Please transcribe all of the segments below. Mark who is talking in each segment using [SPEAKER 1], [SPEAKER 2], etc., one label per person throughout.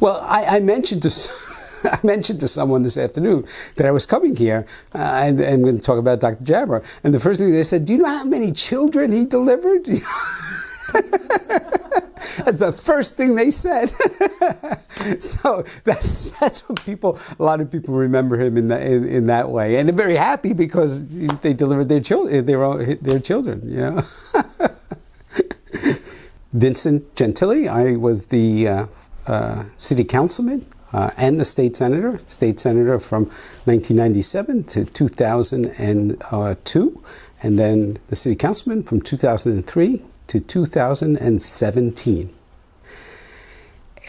[SPEAKER 1] Well, I mentioned to I mentioned to someone this afternoon that I was coming here and I'm going to talk about Dr. Jabber. And the first thing they said, do you know how many children he delivered? That's the first thing they said. So that's what a lot of people remember him in that way, and they're very happy because they delivered their children, their children. You know. Vincent Gentile, I was the city councilman and the state senator from 1997 to 2002, and then the city councilman from 2003 to 2017.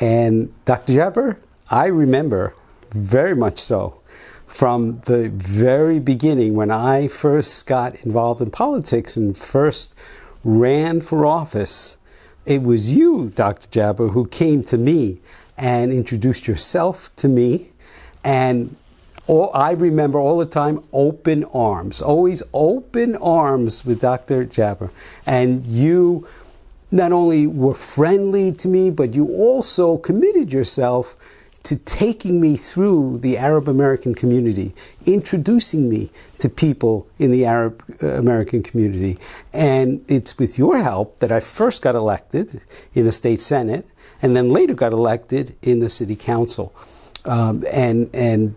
[SPEAKER 1] And Dr. Jabber, I remember very much so from the very beginning when I first got involved in politics and first ran for office. It was you, Dr. Jabber, who came to me and introduced yourself to me. And I remember all the time, open arms, always open arms with Dr. Jabber. And you not only were friendly to me, but you also committed yourself to taking me through the Arab American community, introducing me to people in the Arab American community. And it's with your help that I first got elected in the state Senate and then later got elected in the city council. You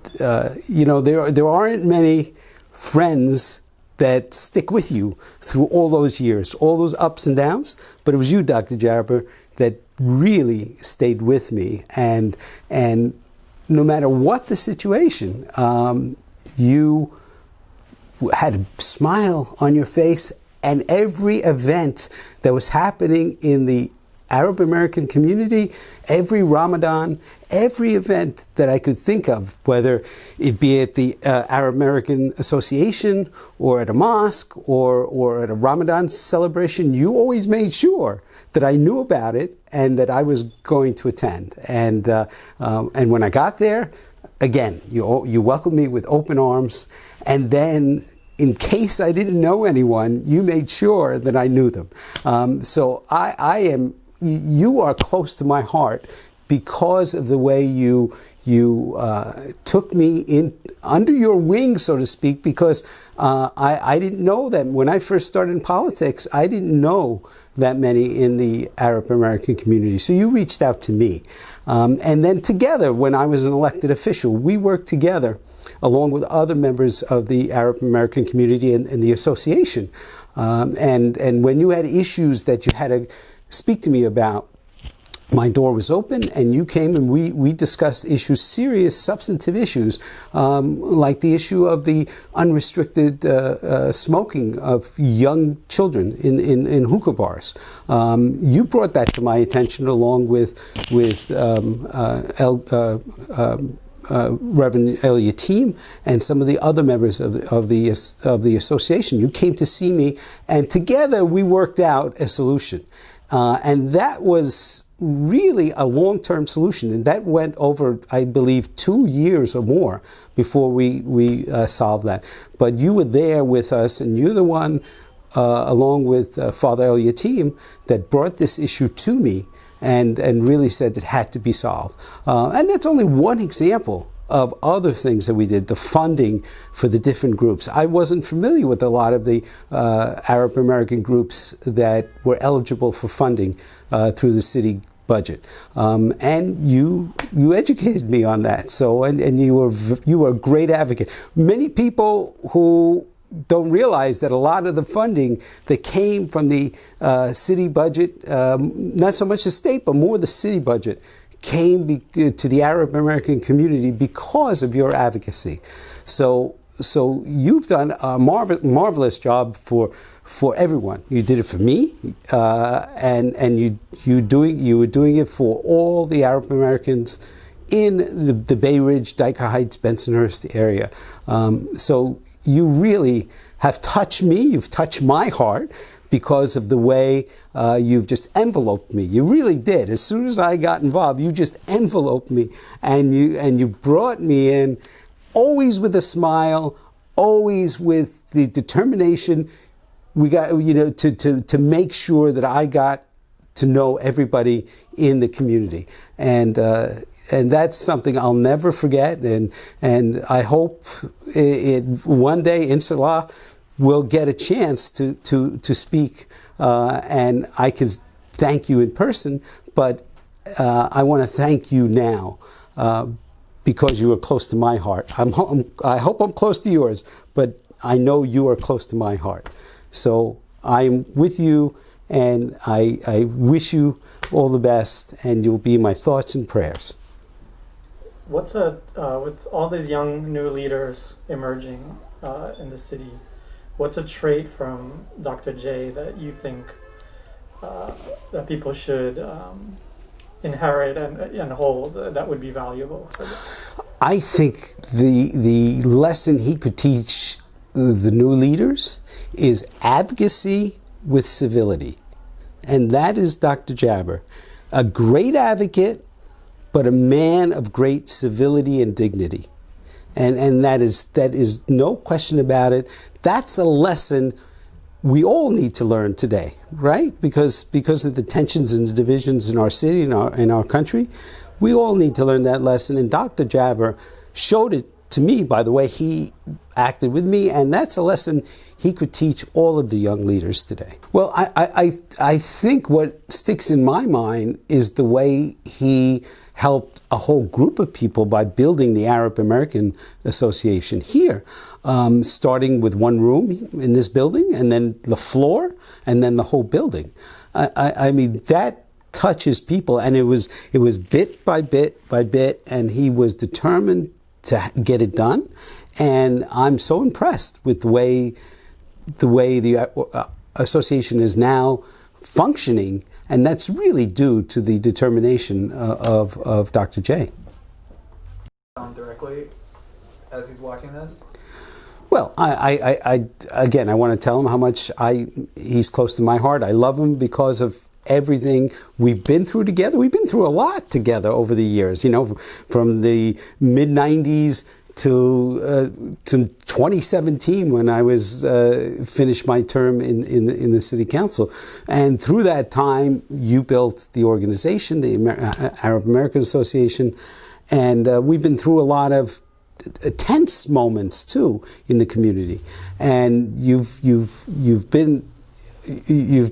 [SPEAKER 1] know, there aren't many friends that stick with you through all those years, all those ups and downs. But it was you, Dr. Jabber, that really stayed with me. And no matter what the situation, you had a smile on your face. And every event that was happening in the Arab American community, every Ramadan, every event that I could think of, whether it be at the Arab American Association or at a mosque or at a Ramadan celebration, you always made sure that I knew about it and that I was going to attend. And when I got there, again, you welcomed me with open arms. And then, in case I didn't know anyone, you made sure that I knew them. So you are close to my heart because of the way you took me in under your wing, so to speak, because I didn't know them. When I first started in politics, I didn't know that many in the Arab American community. So you reached out to me. And then together, when I was an elected official, we worked together along with other members of the Arab American community and the association. And when you had issues that you had to speak to me about, my door was open and you came and we discussed issues, serious substantive issues, like the issue of the unrestricted smoking of young children in hookah bars. You brought that to my attention along with Reverend El Yatim and some of the other members of the association. You came to see me and together we worked out a solution. And that was really a long-term solution. And that went over, I believe, 2 years or more before we solved that. But you were there with us, and you're the one, along with Father El Yatim, that brought this issue to me and really said it had to be solved. And that's only one example of other things that we did, the funding for the different groups. I wasn't familiar with a lot of the Arab American groups that were eligible for funding through the city budget, and you educated me on that. So and you were a great advocate. Many people who don't realize that a lot of the funding that came from the city budget, not so much the state, but more the city budget, came to the Arab American community because of your advocacy. So you've done a marvelous job for everyone. You did it for me, and you were doing it for all the Arab Americans in the Bay Ridge, Dyker Heights, Bensonhurst area. So you really have touched me. You've touched my heart because of the way you've just enveloped me. You really did. As soon as I got involved, you just enveloped me, and you brought me in, always with a smile, always with the determination. We got, to make sure that I got to know everybody in the community. And that's something I'll never forget, and I hope one day, inshallah, we'll get a chance to speak, and I can thank you in person, but I want to thank you now, because you are close to my heart. I hope I'm close to yours, but I know you are close to my heart. So I'm with you, and I wish you all the best, and you'll be my thoughts and prayers.
[SPEAKER 2] What's with all these young new leaders emerging in the city, what's a trait from Dr. J that you think that people should inherit and hold that would be valuable for them?
[SPEAKER 1] I think the lesson he could teach the new leaders is advocacy with civility. And that is Dr. Jabber. A great advocate, but a man of great civility and dignity. And that is no question about it. That's a lesson we all need to learn today, right? Because of the tensions and the divisions in our city, in our country, we all need to learn that lesson. And Dr. Jabber showed it to me by the way he acted with me, and that's a lesson he could teach all of the young leaders today. Well, I think what sticks in my mind is the way he helped a whole group of people by building the Arab American Association here, starting with one room in this building, and then the floor, and then the whole building. I mean, that touches people, and it was bit by bit by bit, and he was determined to get it done. And I'm so impressed with the way the association is now functioning, and that's really due to the determination of Dr. J.
[SPEAKER 3] Directly as he's watching this?
[SPEAKER 1] Well, again, I want to tell him how much he's close to my heart. I love him because of everything we've been through together. We've been through a lot together over the years, you know, from the mid-90s to 2017 when I was finished my term in the city council. And through that time, you built the organization, the Arab American Association, and we've been through a lot of tense moments too in the community. And you've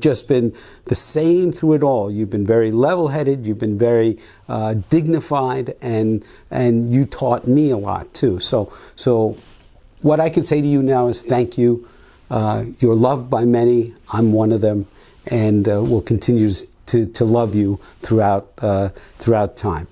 [SPEAKER 1] just been the same through it all. You've been very level-headed, you've been very dignified, and you taught me a lot too. So what I can say to you now is thank you. You're loved by many. I'm one of them, and we'll continue to love you throughout time.